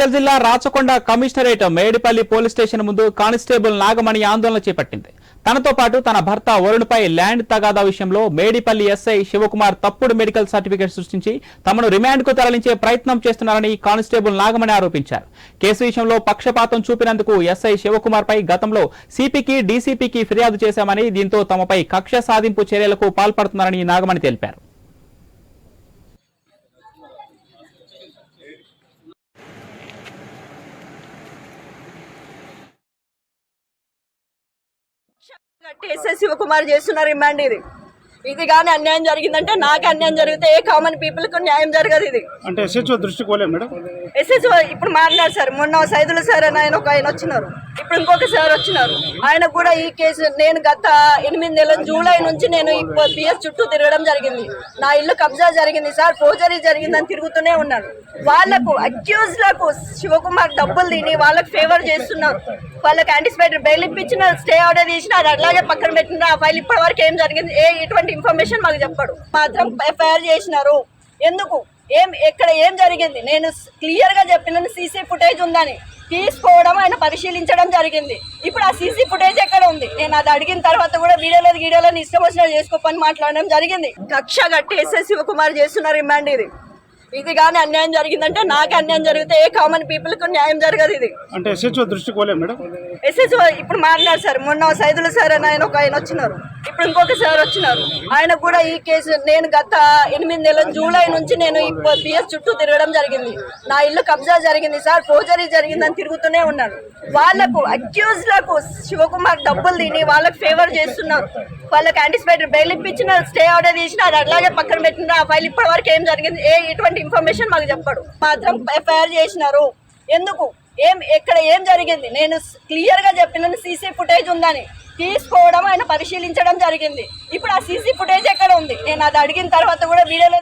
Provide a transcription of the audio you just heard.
మేడ్చల్ జిల్లా Rachakonda commissionerate Medipally police station ముందు constable Nagamani ఆందోళన చేపట్టింది. తనతో పాటు తన భర్త వరుణ్పై ల్యాండ్ తగాదా విషయంలో మేడిపల్లి ఎస్ఐ శివకుమార్ తప్పుడు మెడికల్ సర్టిఫికేట్ సృష్టించి తమను రిమాండ్ కు తరలించే ప్రయత్నం చేస్తున్నారని కానిస్టేబుల్ నాగమణి ఆరోపించారు. కేసు విషయంలో పక్షపాతం చూపినందుకు ఎస్ఐ శివకుమార్ పై గతంలో సిపికి డీసీపీకి ఫిర్యాదు చేశామని, దీంతో తమపై కక్ష సాధింపు చర్యలకు పాల్పడుతున్నారని నాగమణి తెలిపారు. శివకుమార్ చేస్తున్న రిమాండ్ ఇది కానీ అన్యాయం జరిగిందంటే నాకు అన్యాయం జరిగితే ఏ కామన్ పీపుల్ కు న్యాయం జరగదు. ఇది అంటే ఎస్హెచ్ఓ దృష్టికి పోలేదు మేడం. ఎస్హెచ్ఓ ఇప్పుడు మాట్లాడారు సార్, మొన్న సైదుల సార్ అని ఆయన వచ్చినారు, ఇప్పుడు ఇంకొక సార్ వచ్చినారు. ఆయన కూడా ఈ కేసు నేను గత 8 నెలల జూలై నుంచి నేను పిఎస్ చుట్టూ తిరగడం జరిగింది. నా ఇల్లు కబ్జా జరిగింది సార్, ఫోర్జరీ జరిగిందని తిరుగుతూనే ఉన్నాను. వాళ్లకు అక్యూజ్లకు శివకుమార్ డబ్బులు తిని వాళ్ళకి ఫేవర్ చేస్తున్నారు. వాళ్ళకి యాంటిసిపేటరీ బెయిల్ ఇప్పించిన, స్టే ఆర్డర్ చేసిన, అది అట్లాగే పక్కన పెట్టిన. ఆ ఫైల్ ఇప్పటి వరకు ఏం జరిగింది, ఇటువంటి ఇన్ఫర్మేషన్ మాకు చెప్పడు. మాత్రం ఎఫ్ఐఆర్ చేసినారు. ఎందుకు, ఎక్కడ ఏం జరిగింది నేను క్లియర్ గా చెప్పిన. సీసీ ఫుటేజ్ ఉందని తీసుకోవడం, ఆయన పరిశీలించడం జరిగింది. ఇప్పుడు ఆ సీసీ ఫుటేజ్ ఎక్కడ ఉంది? నేను అది అడిగిన తర్వాత కూడా వీడియోలో ఇష్టం వచ్చినా చేసుకోపని మాట్లాడడం జరిగింది. కక్ష కట్టేసే శివకుమార్ చేస్తున్న రిమాండ్ ఇది కానీ అన్యాయం జరిగిందంటే నాకు అన్యాయం జరిగితే ఏ కామన్ పీపుల్ కు న్యాయం జరగదు. ఇది అంటే ఎస్హెచ్ఓ దృష్టికి పోలేదు మేడం. ఎస్హెచ్ఓ ఇప్పుడు మాట్లాడారు సార్, మొన్న సైదుల సార్ అని ఆయన వచ్చినారు, ఇప్పుడు ఇంకొక సార్ వచ్చినారు. ఆయన కూడా ఈ కేసు నేను గత 8 నెలల జూలై నుంచి నేను పిఎస్ చుట్టూ తిరగడం జరిగింది. నా ఇల్లు కబ్జా జరిగింది సార్, ఫోర్జరీ జరిగిందని తిరుగుతూనే ఉన్నాను. వాళ్లకు అక్యూజ్లకు శివకుమార్ డబ్బులు తిని వాళ్ళకి ఫేవర్ చేస్తున్నారు. వాళ్ళకి యాంటిసిపేటరీ బెయిల్ ఇప్పించిన, స్టే ఆర్డర్ చేసిన, అది అట్లాగే పక్కన పెట్టిన. ఆ ఫైల్ ఇప్పటి వరకు ఏం జరిగింది, ఇటువంటి ఇన్ఫర్మేషన్ మాకు చెప్పడు. మాత్రం ఎఫ్ఐఆర్ చేసినారు. ఎందుకు, ఎక్కడ ఏం జరిగింది నేను క్లియర్ గా చెప్పిన. సీసీ ఫుటేజ్ ఉందని తీసుకోవడం, ఆయన పరిశీలించడం జరిగింది. ఇప్పుడు ఆ సీసీ ఫుటేజ్ ఎక్కడ ఉంది? నేను అది అడిగిన తర్వాత కూడా వీడియోలో